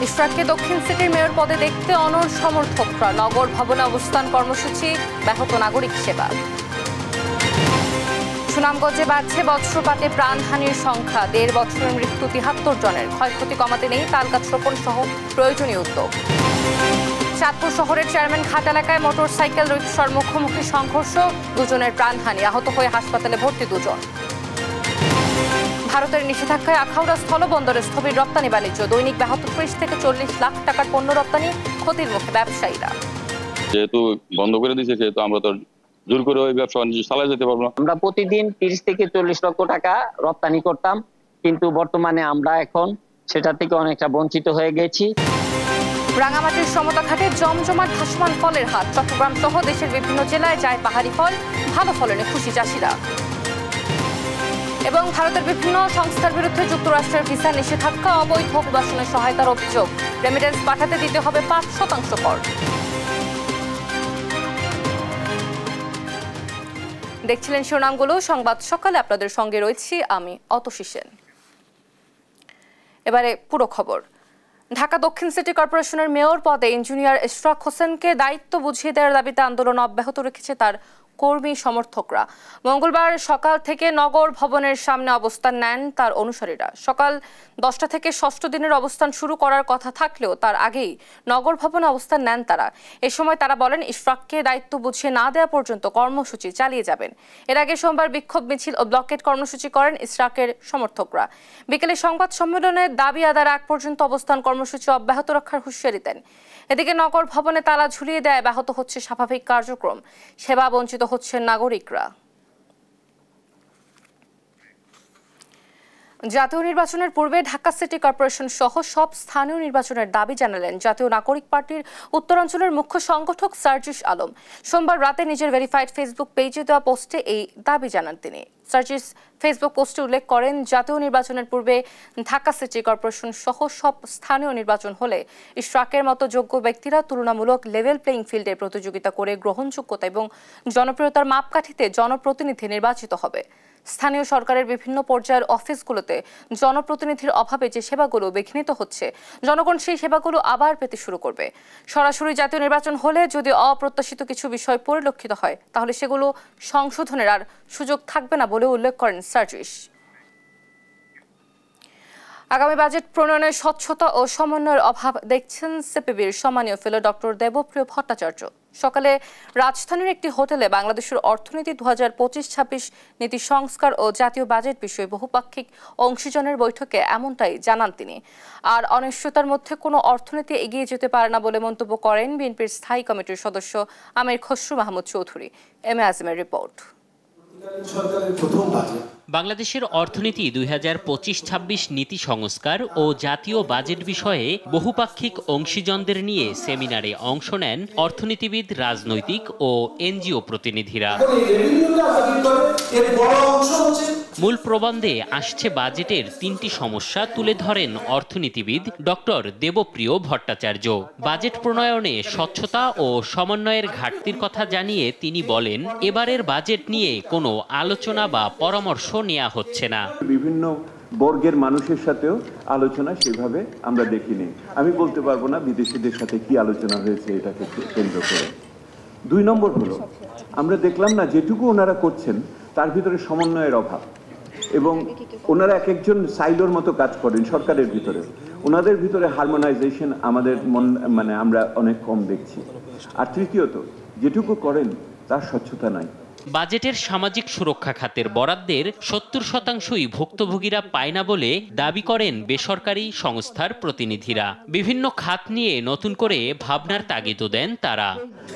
ইশরাককে দক্ষিণ সিটির মেয়র পদে দেখতে অনড় সমর্থকরা। নগর ভবনে অবস্থান কর্মসূচি, ব্যাহত নাগরিক সেবা। সুনামগঞ্জে বাড়ছে বজ্রপাতে প্রাণহানির সংখ্যা, ১.৫ বছরের মৃত্যু ৭৩ জনের। ক্ষয়ক্ষতি কমাতে নেই তালগাছ রোপণ সহ প্রয়োজনীয় উদ্যোগ। চাঁদপুর শহরের চেয়ারম্যান ঘাট এলাকায় মোটরসাইকেল রিকশার মুখোমুখি সংঘর্ষ, ২ জনের প্রাণহানি, আহত হয়ে হাসপাতালে ভর্তি ২ জন। ভারতের নিষেধাজ্ঞায় আখাউড়া স্থলবন্দরে স্থবির রপ্তানি বাণিজ্য, দৈনিক ব্যাহত ৩০ থেকে ৪০ লাখ টাকার পণ্য রপ্তানি, ক্ষতির মুখে ব্যবসায়ীরা। যেহেতু বন্ধ করে দিয়েছে সেহেতু আমরা তো জোর করে ওই ব্যবসা বাণিজ্য চালিয়ে যেতে পারবো না। আমরা প্রতিদিন ৩০ থেকে ৪০ লক্ষ টাকা রপ্তানি করতাম, কিন্তু বর্তমানে আমরা এখন সেটা থেকে অনেকটা বঞ্চিত হয়ে গেছি। রাঙামাটির সমতা ঘাটে জমজমাট ভাসমান ফলের হাট, চট্টগ্রাম সহ দেশের বিভিন্ন জেলায় যায় পাহাড়ি ফল, ভালো ফলনে খুশি চাষিরা। এবং ভারতের বিভিন্ন সংস্থার বিরুদ্ধে যুক্তরাষ্ট্রের ভিসা নিষেধাজ্ঞা, অবৈধ অভিবাসনে সহায়তার অভিযোগ, রেমিটেন্স পাঠাতে দিতে হবে ৫% কর। দেখছিলেন শিরোনামগুলো। সংবাদ সকালে আপনাদের সঙ্গে রয়েছি আমি অতসী সেন। এবারে পুরো খবর। ঢাকা দক্ষিণ সিটি কর্পোরেশনের মেয়র পদে ইঞ্জিনিয়ার ইশরাক হোসেনকে দায়িত্ব বুঝিয়ে দেওয়ার দাবিতে আন্দোলন অব্যাহত রেখেছে তার কর্মী সমর্থকরা। মঙ্গলবার সকাল থেকে নগর ভবনের সামনে অবস্থান নেন তার অনুসারীরা। সকাল 10টা থেকে 6ষ্ঠ দিনের অবস্থান শুরু করার কথা থাকলেও তার আগেই নগর ভবনে অবস্থান নেন তারা। এ সময় তারা বলেন, ইশরাককে দায়িত্ব বুঝিয়ে না দেওয়া পর্যন্ত কর্মসূচি চালিয়ে যাবেন। এর আগে সোমবার বিক্ষোভ মিছিল ও ব্লকেট কর্মসূচি করেন ইশরাকের সমর্থকরা। বিকেলে সংবাদ সম্মেলনে দাবি আদায়ের আগ পর্যন্ত অবস্থান কর্মসূচি অব্যাহত রাখার হুঁশিয়ারি দেন। এদিকে নগর ভবনে তালা ঝুলিয়ে দেয় ব্যাহত হচ্ছে স্বাভাবিক কার্যক্রম, সেবা বঞ্চিত হচ্ছেন নাগরিকরা। জাতীয় নির্বাচনের পূর্বে ঢাকা সিটি কর্পোরেশন সহ সব স্থানীয় নির্বাচনের দাবি জানালেন জাতীয় নাগরিক পার্টির উত্তরাঞ্চলের মুখ্য সংগঠক সার্জিস আলম। সোমবার রাতে নিজের ভেরিফাইড ফেসবুক পেজে দেওয়া পোস্টে এই দাবি জানান তিনি। সার্জিস ফেসবুক পোস্টে উল্লেখ করেন, জাতীয় নির্বাচনের পূর্বে ঢাকা সিটি কর্পোরেশন সহ সব স্থানীয় নির্বাচন হলে ইশরাকের মতো যোগ্য ব্যক্তিরা তুলনামূলক লেভেল প্লেইং ফিল্ডে প্রতিযোগিতা করে গ্রহণযোগ্যতা এবং জনপ্রিয়তার মাপকাঠিতে জনপ্রতিনিধি নির্বাচিত হবে। স্থানীয় সরকারের বিভিন্ন পর্যায়ের অফিসগুলোতে জনপ্রতিনিধির অভাবে যে সেবাগুলো বিঘ্নিত হচ্ছে, জনগণ সেই সেবাগুলো আবার পেতে শুরু করবে। সরাসরি জাতীয় নির্বাচন হলে যদি অপ্রত্যাশিত কিছু বিষয় পরিলক্ষিত হয়, তাহলে সেগুলো সংশোধনের আর সুযোগ থাকবে না বলে উল্লেখ করেন সার্জিস। আগামী বাজেট প্রণয়নে স্বচ্ছতা ও সমন্বয়ের অভাব দেখছেন সিপিবির সম্মানীয় ফেলো ডক্টর দেবপ্রিয় ভট্টাচার্য। সকালে রাজধানীর একটি হোটেলে বাংলাদেশের অর্থনীতি ২০২৫-২৬ নীতি সংস্কার ও জাতীয় বাজেট বিষয়ে বহুপাক্ষিক অংশীজনের বৈঠকে এমনটাই জানান তিনি। আর অনিশ্চয়তার মধ্যে কোনো অর্থনীতি এগিয়ে যেতে পারে না বলে মন্তব্য করেন বিএনপির স্থায়ী কমিটির সদস্য আমির Khasru Mahmud Chowdhury. M A আজিমের report. বাংলাদেশের অর্থনীতি ২০২৫-২৬ নীতি সংস্কার ও জাতীয় বাজেট বিষয়ে বহুপাক্ষিক অংশীজনদের নিয়ে সেমিনারে অংশ নেন অর্থনীতিবিদ, রাজনৈতিক ও এনজিও প্রতিনিধিরা। মূল প্রবন্ধে আসছে বাজেটের ৩টি সমস্যা তুলে ধরেন অর্থনীতিবিদ ডক্টর দেবপ্রিয় ভট্টাচার্য। বাজেট প্রণয়নে স্বচ্ছতা ও সমন্বয়ের ঘাটতির কথা জানিয়ে তিনি বলেন, এবারের বাজেট নিয়ে কোনো আলোচনা বা পরামর্শ নেওয়া হচ্ছে না। বিভিন্ন বর্গের মানুষের সাথেও আলোচনা সেভাবে আমরা দেখিনি। আমি বলতে পারবো না বিদেশিদের সাথে কি আলোচনা হয়েছে এটাকে কেন্দ্র করে। ২ নম্বর হলো, আমরা দেখলাম না যেটুকু ওনারা করছেন তার ভিতরে সমন্বয়ের অভাব, এবং ওনারা এক একজন সাইলোর মতো কাজ করেন সরকারের ভিতরে। ওনাদের ভিতরে হারমোনাইজেশন আমাদের আমরা অনেক কম দেখছি। আর তৃতীয়ত, যেটুকু করেন তার স্বচ্ছতা নাই। বাজেটের সামাজিক সুরক্ষা খাতের বরাদ্দের ৭০%ই ভুক্তভোগীরা পায় না বলে দাবি করেন বেসরকারি সংস্থার প্রতিনিধিরা। বিভিন্ন খাত নিয়ে নতুন করে ভাবনার তাগিদও দেন তারা।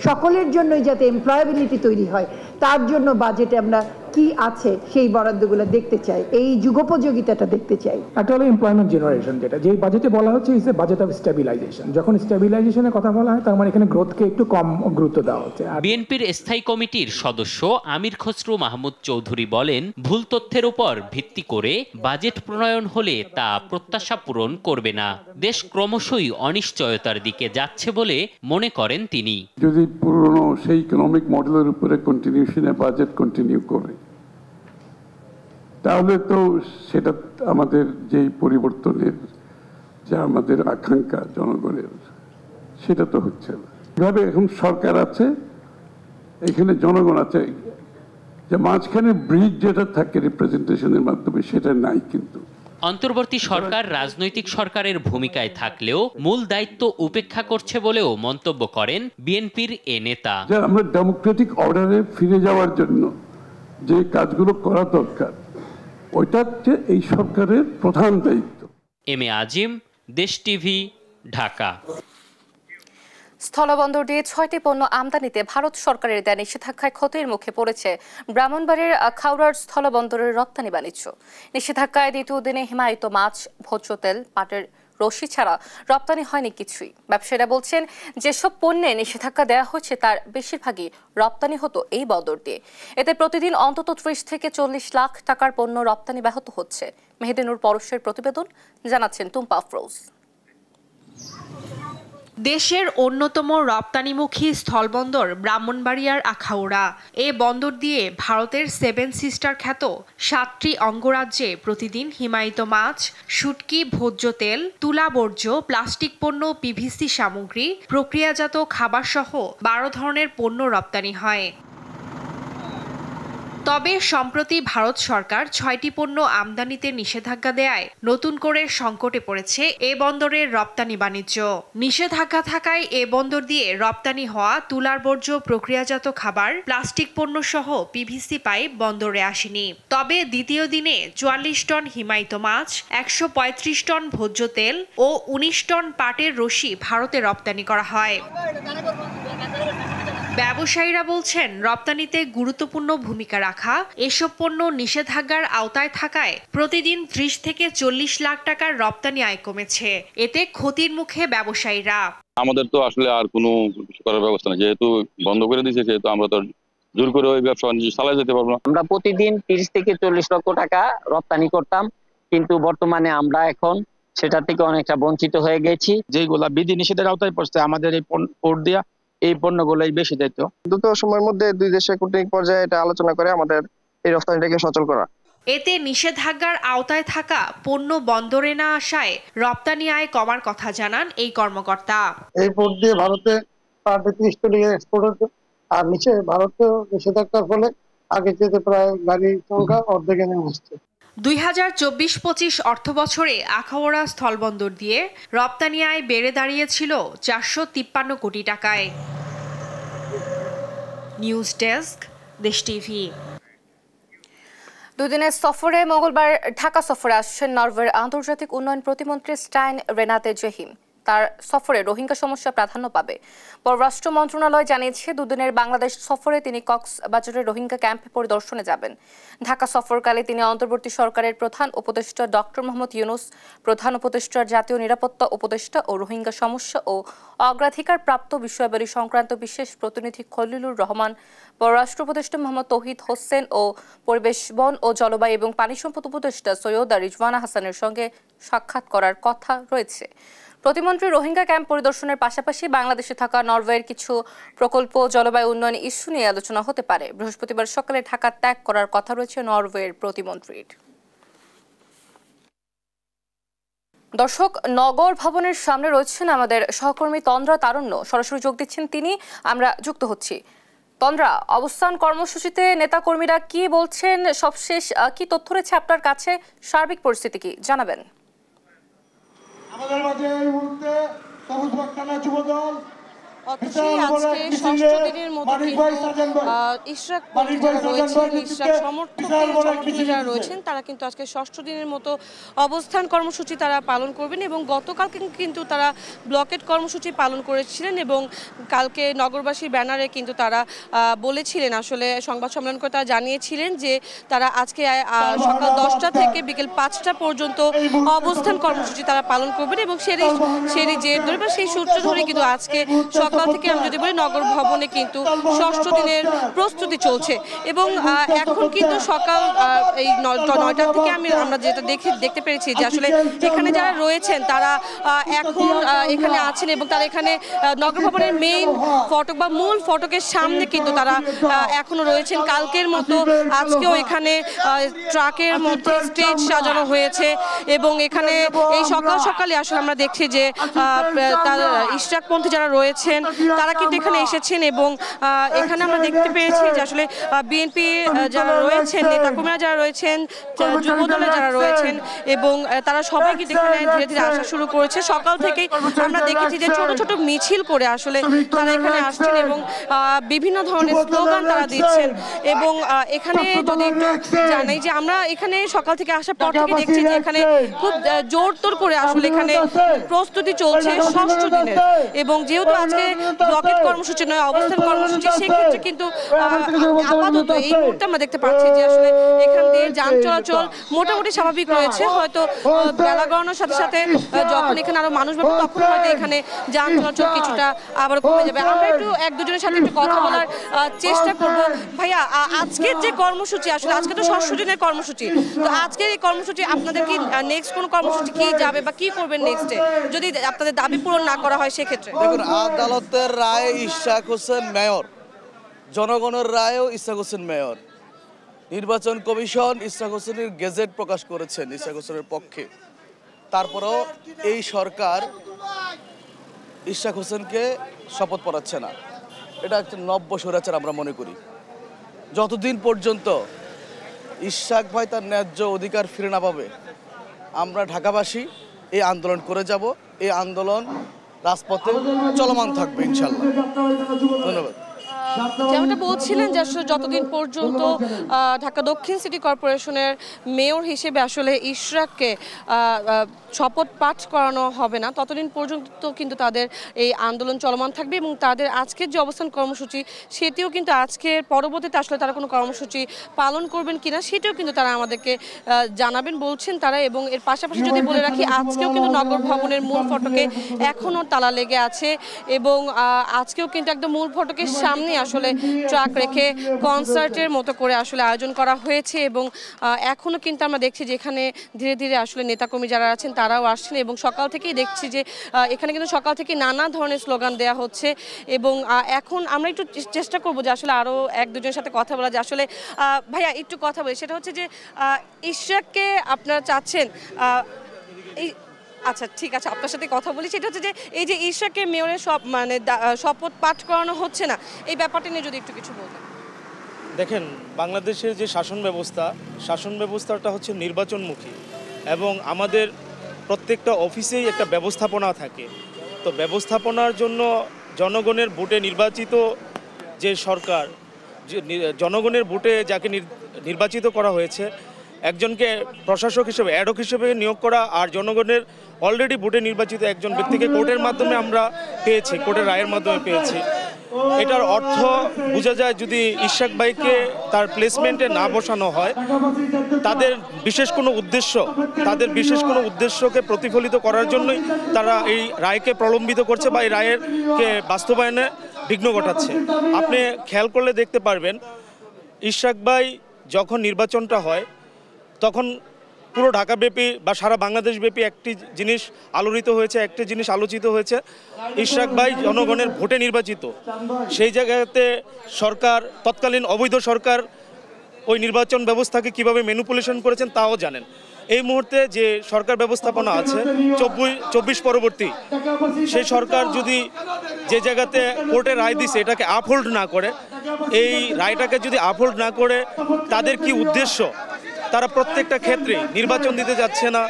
সকলের জন্যই যাতে এমপ্লয়াবিলিটি তৈরি হয়, তার জন্য বাজেটে আমরা কি আছে সেই বরাদ্দগুলো দেখতে চাই, এই যুগোপযোগিতাটা দেখতে চাই। একটা হলো এমপ্লয়মেন্ট জেনারেশন, যেটা যেই বাজেটে বলা হচ্ছে is a budget of stabilisation. যখন স্টেবিলাইজেশনের কথা বলা হয় তার মানে এখানে গ্রোথকে একটু কম গুরুত্ব দেওয়া হচ্ছে। বিএনপির স্থায়ী কমিটির সদস্য আমির খসরু মাহমুদ চৌধুরী বলেন, ভুল তথ্যের উপর ভিত্তি করে বাজেট প্রণয়ন হলে তা প্রত্যাশা পূরণ করবে না। দেশ ক্রমশই অনিশ্চয়তার দিকে যাচ্ছে বলে মনে করেন তিনি। যদি পুরনো সেই ইকোনমিক মডেলের উপরে কন্টিনিউশনে বাজেট কন্টিনিউ করে, তাহলে তো সেটা আমাদের যেই পরিবর্তনের যে আমাদের আকাঙ্ক্ষা জনগণের, সেটা তো হচ্ছে না। এভাবে এখন সরকার আছে, এখানে জনগণ আছে, যে মাঝখানে ব্রিজ যেটা থাকে রিপ্রেজেন্টেশনের মাধ্যমে সেটা নাই। কিন্তু অন্তর্বর্তী সরকার রাজনৈতিক সরকারের ভূমিকায় থাকলেও মূল দায়িত্ব উপেক্ষা করছে বলেও মন্তব্য করেন বিএনপির এ নেতা। আমরা ডেমোক্রেটিক অর্ডারে ফিরে যাওয়ার জন্য যে কাজগুলো করা দরকার, ওইটা হচ্ছে এই সরকারের প্রধান দায়িত্ব। এম এ আজিম, দেশ টিভি, ঢাকা। স্থলবন্দর দিয়ে 6টি পণ্য আমদানিতে ভারত সরকারের দেয়া নিষেধাজ্ঞায় ক্ষতির মুখে পড়েছে ব্রাহ্মণবাড়িয়ার আখাউড়ার স্থলবন্দরের রপ্তানি বাণিজ্য। নিষেধাজ্ঞায় দ্বিতীয় দিনে হিমায়িত মাছ, ভোজ্য তেল, পাটের রশি ছাড়া রপ্তানি হয়নি কিছুই। ব্যবসায়ীরা বলছেন, যেসব পণ্যে নিষেধাজ্ঞা দেওয়া হয়েছে তার বেশিরভাগই রপ্তানি হতো এই বন্দর দিয়ে। এতে প্রতিদিন অন্তত 30 থেকে 40 লাখ টাকার পণ্য রপ্তানি ব্যাহত হচ্ছে। মেহেদিনুর পরশের প্রতিবেদন, জানাচ্ছেন টুম্পা আফরোজ। দেশের অন্যতম রপ্তানিমুখী স্থলবন্দর ব্রাহ্মণবাড়িয়ার আখাউড়া। এ বন্দর দিয়ে ভারতের 7 সিস্টার খ্যাত 7টি অঙ্গরাজ্যে প্রতিদিন হিমায়িত মাছ, শুটকি, ভোজ্য তেল, তুলা বর্জ্য, প্লাস্টিক পণ্য, পিভিসি সামগ্রী, প্রক্রিয়াজাত খাবার সহ 12 ধরনের পণ্য রপ্তানি হয়। তবে সম্প্রতি ভারত সরকার 6টি পণ্য আমদানিতে নিষেধাজ্ঞা দেয়ায় নতুন করে সংকটে পড়েছে এ বন্দরের রপ্তানি বাণিজ্য। নিষেধাজ্ঞা থাকায় এ বন্দর দিয়ে রপ্তানি হওয়া তুলার বর্জ্য, প্রক্রিয়াজাত খাবার, প্লাস্টিক পণ্য সহ পিভিসি পাইপ বন্দরে আসেনি। তবে দ্বিতীয় দিনে 44 টন হিমায়িত মাছ, 135 টন ভোজ্য তেল ও 19 টন পাটের রশি ভারতে রপ্তানি করা হয়। ব্যবসায়ীরা বলছেন, রপ্তানিতে গুরুত্বপূর্ণ ভূমিকা রাখা এসব পণ্য নিষেধাজ্ঞার আওতায় থাকায় প্রতিদিন 30 থেকে 40 লাখ টাকার রপ্তানি আয় কমেছে। এতে ক্ষতির মুখে ব্যবসায়ীরা। আমাদের তো আসলে আর কোনো কিছু করার ব্যবস্থা নেই, যেহেতু বন্ধ করে দিয়েছে, সেহেতু আমরা তো জোর করে ওই ব্যবসা চালিয়ে যেতে পারবো না। আমরা প্রতিদিন 30 থেকে 40 লক্ষ টাকা রপ্তানি করতাম, কিন্তু বর্তমানে আমরা এখন সেটা থেকে অনেকটা বঞ্চিত হয়ে গেছি। যেগুলা বিধি নিষেধের আওতায় পড়ছে, আমাদের এই পোর্ট দিয়া এই পণ্যগুলোই বেশি দায়িত্ব। দ্রুত সময়ের মধ্যে দুই দেশের কূটনৈতিক পর্যায়ে এটা আলোচনা করে আমাদের এই রপ্তানিটাকে সচল করা। এতে নিষেধাজ্ঞার আওতায় থাকা পণ্য বন্দরে না আসায় রপ্তানি আয় কমার কথা জানান এই কর্মকর্তা। এই পোর্ট দিয়ে ভারতে 30 কোটি এক্সপোর্ট হচ্ছে, আর নিচে ভারতে নিষেধাজ্ঞার ফলে আগে যেতে প্রায় গাড়ির সংখ্যা অর্ধেকে নেমে আসছে। 2024-25 অর্থবছরে আখাউড়া স্থলবন্দর দিয়ে রপ্তানি আয় বেড়ে দাঁড়িয়েছিল 453 কোটি টাকায়। নিউজ ডেস্ক, দেশ টিভি। দুদিনের সফরে মঙ্গলবার ঢাকা সফরে আসছেন নরওয়ের আন্তর্জাতিক উন্নয়ন প্রতিমন্ত্রী স্টাইন রেনাতে জেহিম। তার সফরে রোহিঙ্গা সমস্যা প্রাধান্য পাবে। পররাষ্ট্র মন্ত্রণালয় জানিয়েছে, দুদিনের বাংলাদেশ সফরে তিনি কক্সবাজারের রোহিঙ্গা ক্যাম্পে পরিদর্শনে যাবেন। ঢাকা সফরকালে তিনি অন্তর্বর্তী সরকারের প্রধান উপদেষ্টা ডক্টর মোহাম্মদ ইউনূস, প্রধান উপদেষ্টার জাতীয় নিরাপত্তা উপদেষ্টা ও রোহিঙ্গা সমস্যা ও অগ্রাধিকার প্রাপ্ত বিষয়াবলী সংক্রান্ত বিশেষ প্রতিনিধি খলিলুর রহমান, পররাষ্ট্র উপদেষ্টা মোহাম্মদ তৌহিদ হোসেন ও পরিবেশ, বন ও জলবায়ু এবং পানি সম্পদ উপদেষ্টা সৈয়দা রিজওয়ানা হাসানের সঙ্গে সাক্ষাৎ করার কথা রয়েছে। প্রতিমন্ত্রী রোহিঙ্গা ক্যাম্প পরিদর্শনের পাশাপাশি বাংলাদেশে থাকা নরওয়ের কিছু প্রকল্প, জলবায়ু উন্নয়ন ইস্যু নিয়ে আলোচনা হতে পারে। বৃহস্পতিবার সকালে ঢাকা ত্যাগ করার কথা রয়েছে নরওয়ের প্রতিমন্ত্রীর। দর্শক, নগর ভবনের সামনে রয়েছেন আমাদের সহকর্মী তন্দ্রা তারুণ্য, সরাসরি যোগ দিচ্ছেন তিনি। আমরা যুক্ত হচ্ছি। তন্দ্রা, অবস্থান কর্মসূচিতে নেতাকর্মীরা কি বলছেন, সবশেষ কি তথ্য রয়েছে আপনার কাছে, সার্বিক পরিস্থিতি কি জানাবেন? আমাদের মাঝে এই মুহূর্তে সবুজ বাক্তানা যুবদল আজকে ষষ্ঠ দিনের মতো ইশরাক যারা রয়েছেন, ইশরাক সমর্থক যারা রয়েছেন, তারা কিন্তু আজকে ষষ্ঠ দিনের মতো অবস্থান কর্মসূচি তারা পালন করবেন এবং গতকালকে কিন্তু তারা ব্লকেট কর্মসূচি পালন করেছিলেন এবং কালকে নগরবাসীর ব্যানারে কিন্তু তারা বলেছিলেন, আসলে সংবাদ সম্মেলন করে তারা জানিয়েছিলেন যে তারা আজকে সকাল 10টা থেকে বিকেল 5টা পর্যন্ত অবস্থান কর্মসূচি তারা পালন করবেন এবং সেই জের ধরে বা সেই সূত্র ধরে কিন্তু আজকে সকাল সকাল থেকে আমি যদি বলি নগর ভবনে কিন্তু ষষ্ঠ দিনের প্রস্তুতি চলছে এবং এখন কিন্তু সকাল এই 9টা থেকে আমরা যেটা দেখতে পেরেছি যে আসলে এখানে যারা রয়েছেন তারা এখন এখানে আছেন এবং তারা এখানে নগর ভবনের মেইন ফটক বা মূল ফটকের সামনে কিন্তু তারা এখনো রয়েছেন। কালকের মতো আজকেও এখানে ট্রাকের মধ্যে স্টেজ সাজানো হয়েছে এবং এখানে এই সকালে আসলে আমরা দেখছি যে ইশরাকপন্থী যারা রয়েছেন তারা কিন্তু এখানে এসেছেন এবং এখানে আমরা দেখতে পেয়েছি যে আসলে বিএনপি যারা রয়েছেন নেতাকর্মীরা যারা রয়েছেন যুবদলের যারা রয়েছেন এবং তারা সবাই কিন্তু এখানে ধীরে ধীরে আসা শুরু করেছে। সকাল থেকেই আমরা দেখেছি যে ছোট ছোট মিছিল করে আসলে তারা এখানে আসছেন এবং বিভিন্ন ধরনের স্লোগান তারা দিচ্ছেন এবং এখানে যদি একটু জানাই যে আমরা এখানে সকাল থেকে আসার পর থেকে দেখছি যে এখানে খুব জোরতোর করে আসলে এখানে প্রস্তুতি চলছে ষষ্ঠ দিনের এবং যেহেতু আজকে ব্লকেট কর্মসূচি নয় অবস্থান কর্মসূচি সেক্ষেত্রে কিন্তু আপাতত এই মুহূর্তে আমরা দেখতে পাচ্ছি যে আসলে এখান দিয়ে যান চলাচল মোটামুটি স্বাভাবিক রয়েছে। হয়তো বেলা গড়ানোর সাথে সাথে যখন এখানে আরো মানুষ পাবে তখন হয়তো এখানে যান চলাচল কিছুটা আবার কমে যাবে। আমরা একটু এক দুজনের সাথে একটু কথা বলার চেষ্টা করব। ভাইয়া, আজকের যে কর্মসূচি আসলে আজকে তো ষষ্ঠ দিনের কর্মসূচি, তো আজকের এই কর্মসূচি আপনাদের কি নেক্সট কোনো কর্মসূচি কি যাবে বা কি করবেন নেক্সটে যদি আপনাদের দাবি পূরণ না করা হয় সেক্ষেত্রে? দেখুন, আদালতের রায় ইশরাক হোসেন মেয়র, জনগণের রায়েও ইশরাক হোসেন মেয়র। নির্বাচন কমিশন ইশরাক হোসেনের গেজেট প্রকাশ করেছেন ইশরাক হোসেনের পক্ষে। তারপরেও এই সরকার ইশরাক হোসেনকে শপথ পড়াচ্ছে না। এটা একটা নব্য স্বৈরাচার আমরা মনে করি। যতদিন পর্যন্ত ইশরাক ভাই তার ন্যায্য অধিকার ফিরে না পাবে আমরা ঢাকাবাসী এই আন্দোলন করে যাব। এই আন্দোলন রাজপথে চলমান থাকবে ইনশাল্লাহ। ধন্যবাদ। যেমনটা বলছিলেন যে আসলে যতদিন পর্যন্ত ঢাকা দক্ষিণ সিটি কর্পোরেশনের মেয়র হিসেবে আসলে ইশরাককে শপথ পাঠ করানো হবে না ততদিন পর্যন্ত কিন্তু তাদের এই আন্দোলন চলমান থাকবে এবং তাদের আজকের যে অবস্থান কর্মসূচি সেটিও কিন্তু আজকের পরবর্তীতে আসলে তারা কোনো কর্মসূচি পালন করবেন কিনা সেটাও কিন্তু তারা আমাদেরকে জানাবেন বলছেন তারা। এবং এর পাশাপাশি যদি বলে রাখি আজকেও কিন্তু নগর ভবনের মূল ফটকে এখনও তালা লেগে আছে এবং আজকেও কিন্তু একদম মূল ফটকের সামনে আসলে ট্রাক রেখে কনসার্টের মতো করে আসলে আয়োজন করা হয়েছে এবং এখনো কিন্তু আমরা দেখছি যে এখানে ধীরে ধীরে আসলে নেতাকর্মী যারা আছেন তারাও আসছেন এবং সকাল থেকেই দেখছি যে এখানে কিন্তু সকাল থেকে নানা ধরনের স্লোগান দেওয়া হচ্ছে এবং এখন আমরা একটু চেষ্টা করবো যে আসলে আরও এক দুজনের সাথে কথা বলা যে আসলে ভাইয়া একটু কথা বলি সেটা হচ্ছে যে ইশরাককে আপনারা চাচ্ছেন এই আচ্ছা ঠিক আছে আপনার সাথে কথা বলি সেটা হচ্ছে যে এই যে ইশরাককে মেয়রের শপথ পাঠ করানো হচ্ছে না এই ব্যাপারটা নিয়ে যদি একটু কিছু বলতেন। দেখেন, বাংলাদেশের যে শাসন ব্যবস্থাটা হচ্ছে নির্বাচনমুখী এবং আমাদের প্রত্যেকটা অফিসেই একটা ব্যবস্থাপনা থাকে। তো ব্যবস্থাপনার জন্য জনগণের ভোটে নির্বাচিত যে সরকার, জনগণের ভোটে যাকে নির্বাচিত করা হয়েছে একজনকে প্রশাসক হিসেবে অ্যাডহক হিসেবে নিয়োগ করা আর জনগণের অলরেডি ভোটে নির্বাচিত একজন ব্যক্তিকে কোর্টের মাধ্যমে আমরা পেয়েছি, কোর্টের রায়ের মাধ্যমে পেয়েছি। এটার অর্থ বোঝা যায় যদি ইশরাক ভাইকে তার প্লেসমেন্টে না বসানো হয় তাদের বিশেষ কোনো উদ্দেশ্যকে প্রতিফলিত করার জন্যই তারা এই রায়কে প্রলম্বিত করছে বা এই রায়েরকে বাস্তবায়নে বিঘ্ন ঘটাচ্ছে। আপনি খেয়াল করলে দেখতে পারবেন ইশরাক ভাই যখন নির্বাচনটা হয় তখন পুরো ঢাকাব্যাপী বা সারা বাংলাদেশব্যাপী একটি জিনিস আলোড়িত হয়েছে, একটি জিনিস আলোচিত হয়েছে, ইশরাক ভাই জনগণের ভোটে নির্বাচিত। সেই জায়গাতে সরকার, তৎকালীন অবৈধ সরকার ওই নির্বাচন ব্যবস্থাকে কিভাবে ম্যানিপুলেশন করেছেন তাও জানেন। এই মুহূর্তে যে সরকার ব্যবস্থাপনা আছে 24 পরবর্তী, সেই সরকার যদি যে জায়গাতে কোর্টে রায় দিছে এটাকে আপহোল্ড না করে, এই রায়টাকে যদি আপহোল্ড না করে তাদের কি উদ্দেশ্য? তারা প্রত্যেকটা ক্ষেত্রে নির্বাচন দিতে যাচ্ছে না,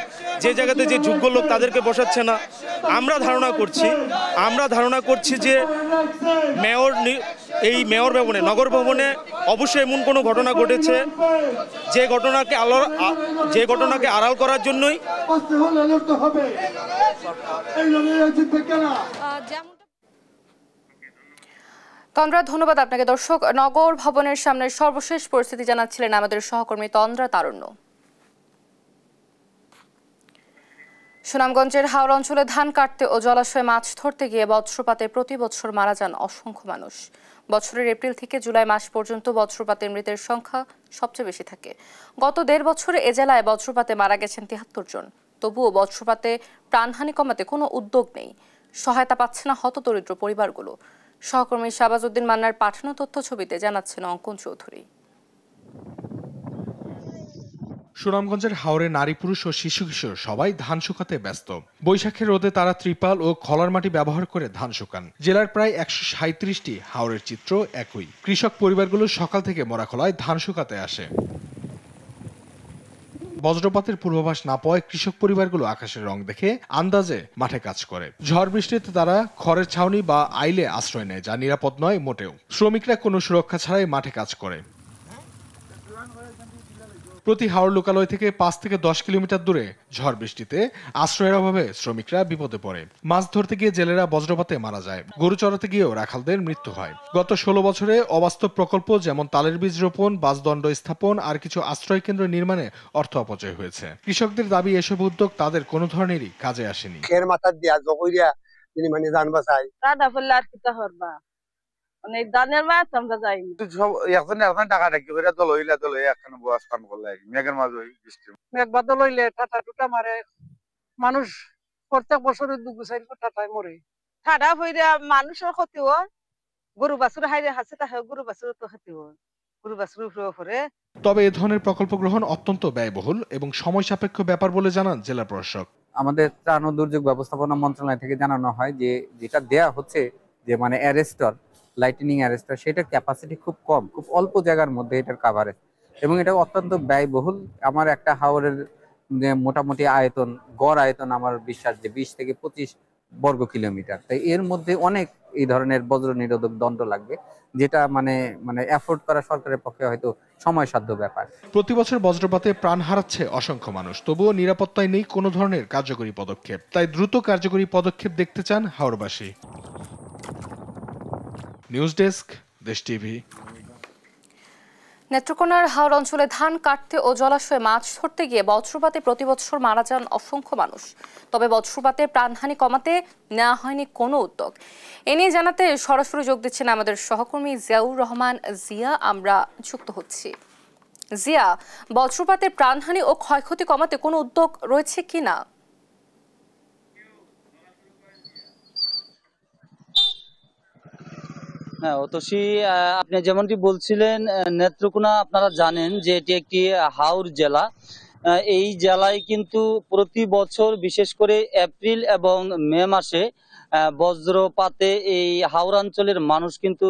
যে জায়গাতে যে যোগ্য লোক তাদেরকে বসাচ্ছে না। আমরা ধারণা করছি যে মেয়র ভবনে, নগর ভবনে অবশ্যই এমন কোনো ঘটনা ঘটেছে যে ঘটনাকে আড়াল করার জন্যই তন্দ্রা, ধন্যবাদ আপনাকে। দর্শক, নগর ভবনের সামনের সর্বশেষ পরিস্থিতি জানাচ্ছিলেন আমাদের সহকর্মী তন্দ্রা তারুণ্য। সুনামগঞ্জের হাওড় অঞ্চলে ধান কাটতে ও জলাশয়ে মাছ ধরতে গিয়ে বজ্রপাতে প্রতি বছর মারা যান অসংখ্য মানুষ। বছরের এপ্রিল থেকে জুলাই মাস পর্যন্ত বজ্রপাতে মৃতের সংখ্যা সবচেয়ে বেশি থাকে। গত 1.5 বছরে এ জেলায় বজ্রপাতে মারা গেছেন 73 জন। তবুও বজ্রপাতে প্রাণহানি কমাতে কোনো উদ্যোগ নেই, সহায়তা পাচ্ছে না হতদরিদ্র পরিবারগুলো। সহকর্মী শাহবাজ উদ্দিন মান্নার পাঠানো তথ্য ছবিতে জানাচ্ছেন অঙ্কন চৌধুরী। সুনামগঞ্জের হাওরে নারী পুরুষ ও শিশু কিশোর সবাই ধান শুকাতে ব্যস্ত। বৈশাখের রোদে তারা ত্রিপাল ও খলার মাটি ব্যবহার করে ধান শুকান। জেলার প্রায় 137টি হাওরের চিত্র একই। কৃষক পরিবারগুলো সকাল থেকে মরাখলায় ধান শুকাতে আসে। বজ্রপাতের পূর্বাভাস না পাওয়ায় কৃষক পরিবারগুলো আকাশের রং দেখে আন্দাজে মাঠে কাজ করে। ঝড় বৃষ্টিতে তারা খড়ের ছাউনি বা আইলে আশ্রয় নেয়, যা নিরাপদ নয় মোটেও। শ্রমিকরা কোনো সুরক্ষা ছাড়াই মাঠে কাজ করে। প্রতি হাওড় লোকালয় থেকে 5 থেকে 10 কিলোমিটার দূরে ঝড় বৃষ্টিতে আশ্রয়ের অভাবে শ্রমিকরা বিপদে পড়ে। মাছ ধরতে গিয়ে জেলেরা বজ্রপাতে মারা যায়। গরু চড়াতে গিয়েও রাখালদের মৃত্যু হয়। গত 16 বছরে অবাস্তব প্রকল্প যেমন তালের বীজ রোপণ, বাসদণ্ড স্থাপন আর কিছু আশ্রয় কেন্দ্র নির্মাণে অর্থ অপচয় হয়েছে। কৃষকদের দাবি এসব উদ্যোগ তাদের কোনো ধরনেরই কাজে আসেনি। খের মাথা দিয়া জকইরা তিনি মানে জান বাঁচাই কাদা ফেললে আর কিতা করবা, অনেক দানের মাছ আমরা যাইনি। সব এখন টাকা রাখি করে দল হইলা দল হয়ে একখানে বস কাম করলে মেঘের মাঝে হই বৃষ্টি মেঘ বাদল হইলে টাটা টুটা মারে, মানুষ প্রত্যেক বছরের 2-4 টাটায় মরে। ঠাডা হইরা মানুষের ক্ষতি হয়, গরু বাছুর হাইরে হাসে তা গরু বাছুর তো ক্ষতি হয়, গরু বাছুর উপরে। তবে এ ধরনের প্রকল্প গ্রহণ অত্যন্ত ব্যয়বহুল এবং সময় সাপেক্ষ ব্যাপার বলে জানান জেলা প্রশাসক। আমাদের ত্রাণ ও দুর্যোগ ব্যবস্থাপনা মন্ত্রণালয় থেকে জানানো হয় যে যেটা দেয়া হচ্ছে যে মানে অ্যারেস্টর, লাইটনিং অ্যারেস্টর, সেটার ক্যাপাসিটি খুব কম, খুব অল্প জায়গার মধ্যে এটার কাভারেজ, এবং এটা অত্যন্ত ব্যয়বহুল। আমার একটা হাওরের মোটামুটি আয়তন, গড় আয়তন আমার বিশ্বাস যে 20 থেকে 25 বর্গ কিলোমিটার। তাই এর মধ্যে অনেক এই ধরনের বজ্র নিরোধক দণ্ড লাগবে, যেটা মানে অ্যাফোর্ড করা সরকারের পক্ষে হয়তো সময়সাধ্য ব্যাপার। প্রতি বছর বজ্রপাতে প্রাণ হারাচ্ছে অসংখ্য মানুষ, তবুও নিরাপত্তায় নেই কোনো ধরনের কার্যকরী পদক্ষেপ। তাই দ্রুত কার্যকরী পদক্ষেপ দেখতে চান হাওরবাসী। নিউজ ডেস্ক, দেশ টিভি। নেত্রকোনার হাওড় অঞ্চলে ধান কাটতে ও জলাশয়ে মাছ ধরতে গিয়ে বজ্রপাতে প্রতি বছর মারা যান অসংখ্য মানুষ। তবে বজ্রপাতে প্রাণহানি কমাতে নেওয়া হয়নি কোনো উদ্যোগ। এ নিয়ে জানাতে সরাসরি যোগ দিচ্ছেন আমাদের সহকর্মী জিয়াউর রহমান জিয়া। আমরা যুক্ত হচ্ছি। জিয়া, বজ্রপাতের প্রাণহানি ও ক্ষয়ক্ষতি কমাতে কোনো উদ্যোগ রয়েছে কিনা? হ্যাঁ অতসী, আপনি যেমনটি বলছিলেন, নেত্রকোনা আপনারা জানেন যে এটি একটি হাওর জেলা। এই জেলায় কিন্তু প্রতি বছর বিশেষ করে এপ্রিল এবং মে মাসে বজ্রপাতে এই হাওড়াঞ্চলের মানুষ কিন্তু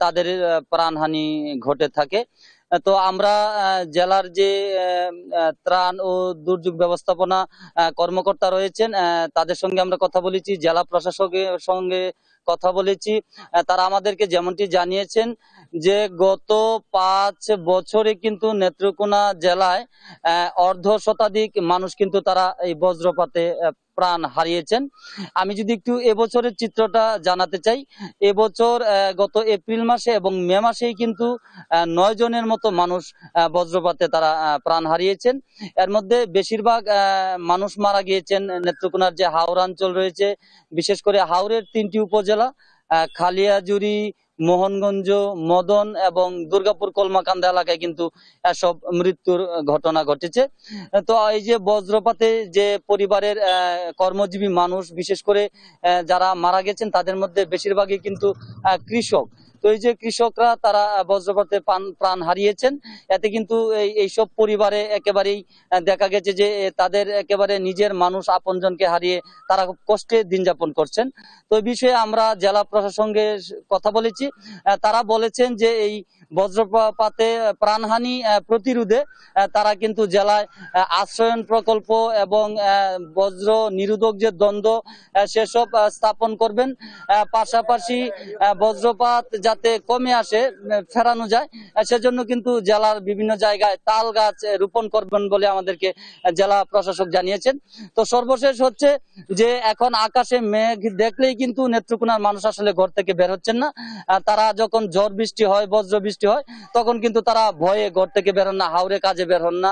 তাদের প্রাণহানি ঘটে থাকে। তো আমরা জেলার যে ত্রাণ ও দুর্যোগ ব্যবস্থাপনা কর্মকর্তা রয়েছেন তাদের সঙ্গে আমরা কথা বলেছি, জেলা প্রশাসকের সঙ্গে কথা বলেছি। তারা আমাদেরকে যেমনটি জানিয়েছেন যে গত 5 বছরে কিন্তু নেত্রকোনা জেলায় 1/2 মানুষ কিন্তু তারা এই বজ্রপাতে প্রাণ হারিয়েছেন। আমি যদি একটু এবছরের চিত্রটা জানাতে চাই, এবছর গত এপ্রিল মাসে এবং মে মাসেই কিন্তু 9 জনের মতো মানুষ বজ্রপাতে তারা প্রাণ হারিয়েছেন। এর মধ্যে বেশিরভাগ মানুষ মারা গিয়েছেন নেত্রকোনার যে হাওড়াঞ্চল রয়েছে, বিশেষ করে হাওরের 3টি উপজেলা খালিয়াজুরি, মোহনগঞ্জ, মদন এবং দুর্গাপুর কলমাকান্দা এলাকায় কিন্তু এসব মৃত্যুর ঘটনা ঘটেছে। তো এই যে বজ্রপাতে যে পরিবারের কর্মজীবী মানুষ, বিশেষ করে যারা মারা গেছেন তাদের মধ্যে বেশিরভাগই কিন্তু কৃষক। তো এই যে কৃষকরা তারা বজ্রপাতে প্রাণ হারিয়েছেন, এতে কিন্তু এইসব পরিবারে একেবারেই দেখা গেছে যে তাদের একেবারে নিজের মানুষ আপনজনকে হারিয়ে তারা খুব কষ্টে দিন যাপন করছেন। তো এই বিষয়ে আমরা জেলা প্রশাসনের কথা বলেছি। তারা বলেছেন যে এই বজ্রপাতে প্রাণহানি প্রতিরোধে তারা কিন্তু জেলায় আশ্রয়ন প্রকল্প এবং বজ্র নিরোধক যে দ্বন্দ্ব সেসব স্থাপন করবেন। পাশাপাশি বজ্রপাত যাতে কমে আসে, ফেরানো যায়, সেজন্য কিন্তু জেলার বিভিন্ন জায়গায় তাল গাছ রোপণ করবেন বলে আমাদেরকে জেলা প্রশাসক জানিয়েছেন। তো সর্বশেষ হচ্ছে যে এখন আকাশে মেঘ দেখলেই কিন্তু নেত্রকোনার মানুষ আসলে ঘর থেকে বের হচ্ছেন না। তারা যখন ঝড় বৃষ্টি হয়, বজ্র বৃষ্টি হয়, তখন কিন্তু তারা ভয়ে ঘর থেকে বের হন না, হাওরে কাজে বের হন না।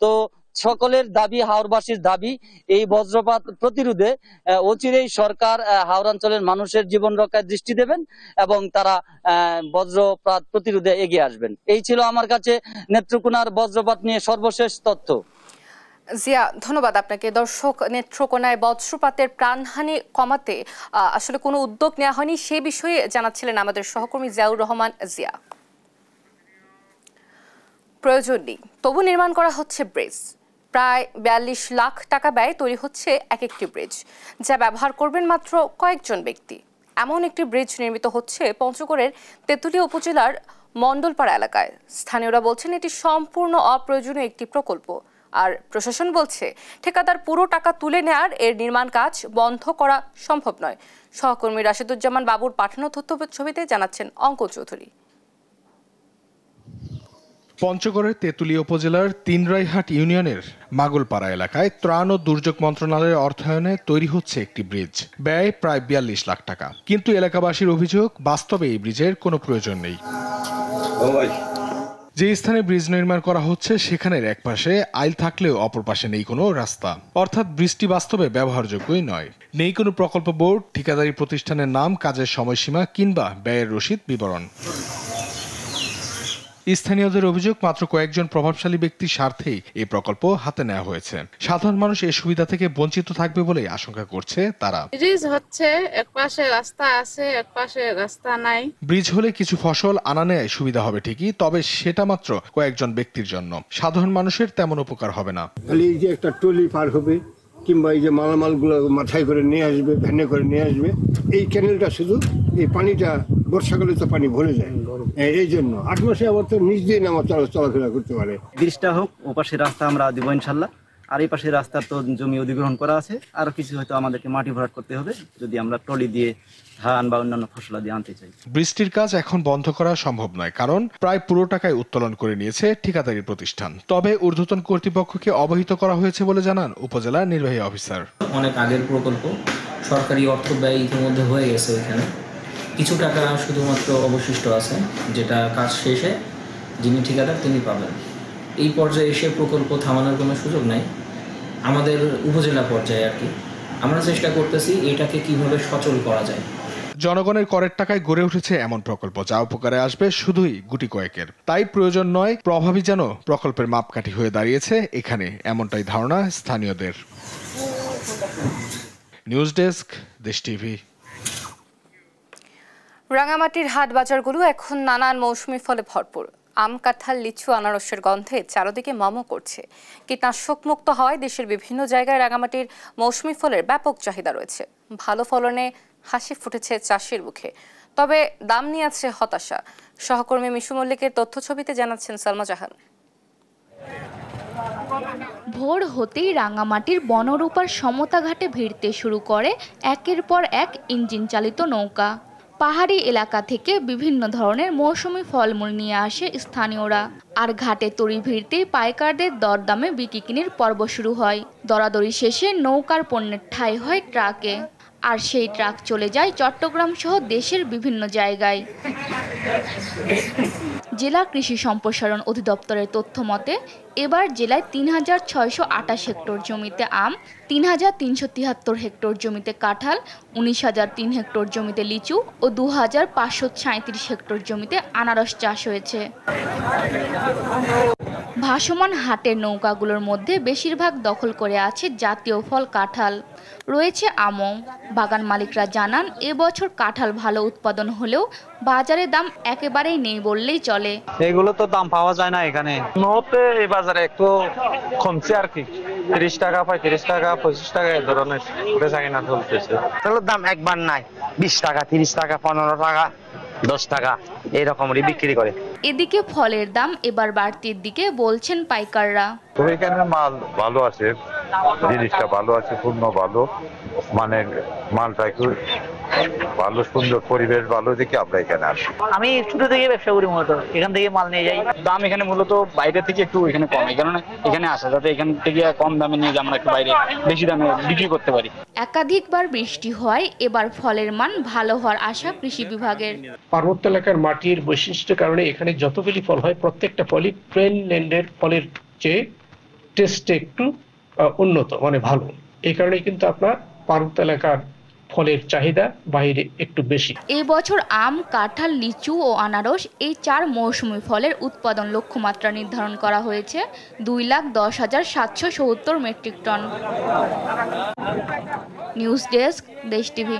তো সকলের দাবি, হাওরবাসীর দাবি, এই বজ্রপাত প্রতিরোধে অচিরেই সরকার হাওড়াঞ্চলের মানুষের জীবন রক্ষায় দৃষ্টি দেবেন এবং তারা বজ্রপাত প্রতিরোধে এগিয়ে আসবেন। এই ছিল আমার কাছে নেত্রকোনার বজ্রপাত নিয়ে সর্বশেষ তথ্য। জিয়া, ধন্যবাদ আপনাকে। দর্শক, নেত্রকোনায় বজ্রপাতের প্রাণহানি কমাতে আসলে কোনো উদ্যোগ নেওয়া হয়নি, সে বিষয়ে জানাচ্ছিলেন আমাদের সহকর্মী জিয়াউর রহমান জিয়া। প্রয়োজন নেই, তবু নির্মাণ করা হচ্ছে ব্রিজ। প্রায় ৪২ লাখ টাকা ব্যয় তৈরি হচ্ছে এক একটি ব্রিজ, যা ব্যবহার করবেন মাত্র কয়েকজন ব্যক্তি। এমন একটি ব্রিজ নির্মিত হচ্ছে পঞ্চগড়ের তেঁতুলিয়া উপজেলার মণ্ডলপাড়া এলাকায়। স্থানীয়রা বলছেন এটি সম্পূর্ণ অপ্রয়োজনীয় একটি প্রকল্প, আর প্রশাসন বলছে ঠিকাদার পুরো টাকা তুলে নেয়ার এর নির্মাণ কাজ বন্ধ করা সম্ভব নয়। সহকর্মী রাশেদুজ্জামান বাবুর পাঠানো তথ্য ছবিতে জানাচ্ছেন অঙ্ক চৌধুরী। পঞ্চগড়ের তেঁতুলিয়া উপজেলার তিনরাইহাট ইউনিয়নের মাগলপাড়া এলাকায় ত্রাণ ও দুর্যোগ মন্ত্রণালয়ের অর্থায়নে তৈরি হচ্ছে একটি ব্রিজ। ব্যয় প্রায় ৪২ লাখ টাকা, কিন্তু এলাকাবাসীর অভিযোগ বাস্তবে এই ব্রিজের কোনো প্রয়োজন নেই। যে স্থানে ব্রিজ নির্মাণ করা হচ্ছে সেখানের এক পাশে আইল থাকলেও অপর পাশে নেই কোনো রাস্তা, অর্থাৎ ব্রিজটি বাস্তবে ব্যবহারযোগ্যই নয়। নেই কোনো প্রকল্প বোর্ড, ঠিকাদারি প্রতিষ্ঠানের নাম, কাজের সময়সীমা কিংবা ব্যয়ের রসিদ বিবরণ। স্থানীয়দের অভিযোগ মাত্র কয়েকজন প্রভাবশালী ব্যক্তির স্বার্থেই এই প্রকল্প হাতে নেওয়া হয়েছে। সাধারণ মানুষ এই সুবিধা থেকে বঞ্চিত থাকবে বলে আশঙ্কা করছে তারা। ব্রিজ হচ্ছে, এক পাশে রাস্তা আছে, এক পাশে রাস্তা নাই। ব্রিজ হলে কিছু ফসল আনা নেয় সুবিধা হবে ঠিকই, তবে সেটা মাত্র কয়েকজন ব্যক্তির জন্য, সাধারণ মানুষের তেমন উপকার হবে না। এই যে একটা টলি পার হবে কিংবা এই যে মালামালগুলো মাথায় করে নিয়ে আসবে, ভ্যানে করে নিয়ে আসবে, এই ক্যানেলটা শুধু এই পানিটা বর্ষাকালে তো পানি ভরে যায়, এই জন্য ৮ মাসে আবার তো নিচ দিয়ে নামা চলাফেরা করতে পারে। ব্রিজটা হোক, ও পাশে রাস্তা আমরা দিব ইনশাল্লাহ। আর এই পাশে রাস্তার তো জমি অধিগ্রহণ করা আছে, আরো কিছু হয়তো আমাদেরকে মাটি ভরাট করতে হবে যদি আমরা ট্রলি দিয়ে ধান বা অন্যান্য ফসল দিয়ে আনতে চাই। বৃষ্টির কাজ এখন বন্ধ করা সম্ভব নয়, কারণ প্রায় পুরো টাকায় উত্তোলন করে নিয়েছে ঠিকাদারি প্রতিষ্ঠান। তবে ঊর্ধ্বতন কর্তৃপক্ষকে অবহিত করা হয়েছে বলে জানান উপজেলা নির্বাহী অফিসার। অনেক আগের প্রকল্প, সরকারি অর্থ ব্যয় ইতিমধ্যে হয়ে গেছে, এখানে কিছু টাকা শুধুমাত্র অবশিষ্ট আছে, যেটা কাজ শেষে যিনি ঠিকাদার তিনি পাবেন। এই পর্যায়ে এসে প্রকল্প থামানোর কোনো সুযোগ নাই। আমাদের উপজেলা পর্যায়ে আর কি আমরা চেষ্টা করতেছি এটাকে কিভাবে সচল করা যায়। জনগণের করের টাকায় গড়ে উঠেছে এমন প্রকল্প যা উপকারে আসবে শুধুই গুটি কয়েকের, তাই প্রয়োজন নয়, প্রভাবই যেন প্রকল্পের মাপকাঠি হয়ে দাঁড়িয়েছে এখানে, এমনটাই ধারণা স্থানীয়দের। নিউজ ডেস্ক, দেশ টিভি। রাঙামাটির হাট বাজারগুলো এখন নানান মৌসুমি ফলে ভরপুর। আম, কাঁঠাল, লিচু, আনারসের গন্ধে চারদিকে মমো করছে। কীটনাশক মুক্ত হওয়ায় দেশের বিভিন্ন জায়গায় রাঙামাটির মৌসুমি ফলের ব্যাপক চাহিদা রয়েছে। ভালো ফলনে হাসি ফুটেছে চাষির মুখে, তবে দাম নিয়ে আছে হতাশা। সহকর্মী মিশু মল্লিকের তথ্য ছবিতে জানাচ্ছেন সালমা জাহান। ভোর হতেই রাঙামাটির বনরূপার সমতা ঘাটে ভিড়তে শুরু করে একের পর এক ইঞ্জিন চালিত নৌকা। পাহাড়ি এলাকা থেকে বিভিন্ন ধরনের মৌসুমি ফলমূল নিয়ে আসে স্থানীয়রা, আর ঘাটে তরি ভিড়তেই পাইকারদের দরদামে বিক্রির পর্ব শুরু হয়। দরাদরি শেষে নৌকার পণ্যের ঠাঁই হয় ট্রাকে, আর সেই ট্রাক চলে যায় চট্টগ্রাম সহ দেশের বিভিন্ন জায়গায়। জেলা কৃষি সম্প্রসারণ অধিদপ্তরের তথ্য মতে এবার জেলায় ৩,৬২৮ হেক্টর জমিতে আম, ৩,৩৭৩ হেক্টর জমিতে কাঁঠাল, ১৯,০০৩ হেক্টর জমিতে লিচু ও ২,৫৩৭ হেক্টর জমিতে আনারস চাষ হয়েছে। ভাসমান হাটের নৌকাগুলোর মধ্যে বেশিরভাগ দখল করে আছে জাতীয় ফল কাঁঠাল, রয়েছে আমও। বাগান মালিকরা জানান এবছর কাঁঠাল ভালো উৎপাদন হলেও বাজারে দাম একেবারেই নেই বললেই চলে। এগুলো তো দাম পাওয়া যায় না এখানে, নতে এই বাজারে একটু কমছে আর কি, ৩০ টাকা ৩৫ টাকা ২৫ টাকা এই ধরনের বেচাকেনা চলতেছে। এগুলোর দাম একবার নাই, ২০ টাকা ৩০ টাকা ১৫ টাকা ১০ টাকা এইরকমই বিক্রি করে। এদিকে ফলের দাম এবার বাড়তির দিকে বলছেন পাইকাররা। তো এখানে মাল ভালো আছে, জিনিসটা ভালো আছে, পূর্ণ ভালো, মানে মালটা একটু ভালো, সুন্দর পরিবেশ ভালো দেখে আমরা এখানে আসি। আমি ছোট থেকে ব্যবসা করি, মূলত এখান থেকে মাল নিয়ে যাই। দাম এখানে মূলত বাইরে থেকে একটু এখানে কম, এই কারণে এখানে আসা, যাতে এখান থেকে কম দামে নিয়ে আমরা একটু বাইরে বেশি দামে বিক্রি করতে পারি। একাধিকবার বৃষ্টি হয়, এবার ফলের মান ভালো হওয়ার আশা কৃষি বিভাগের। পার্বত্য এলাকার মাটির বৈশিষ্ট্যের কারণে এখানে যতগুলি ফল হয় প্রত্যেকটা ফলই প্লেন ল্যান্ডের ফলের চেয়ে টেস্টে একটু উন্নত মানে ভালো। এই কারণে কিন্তু আপনার পার্বত্য এলাকার ফলের চাহিদা বাইরে একটু বেশি। এই বছর আম, কাঁঠাল, লিচু ও আনারস এই 4 মৌসুমী ফলের উৎপাদন লক্ষ্যমাত্রা নির্ধারণ করা হয়েছে 2,10,770 মেট্রিক টন। নিউজ ডেস্ক, দেশ টিভি।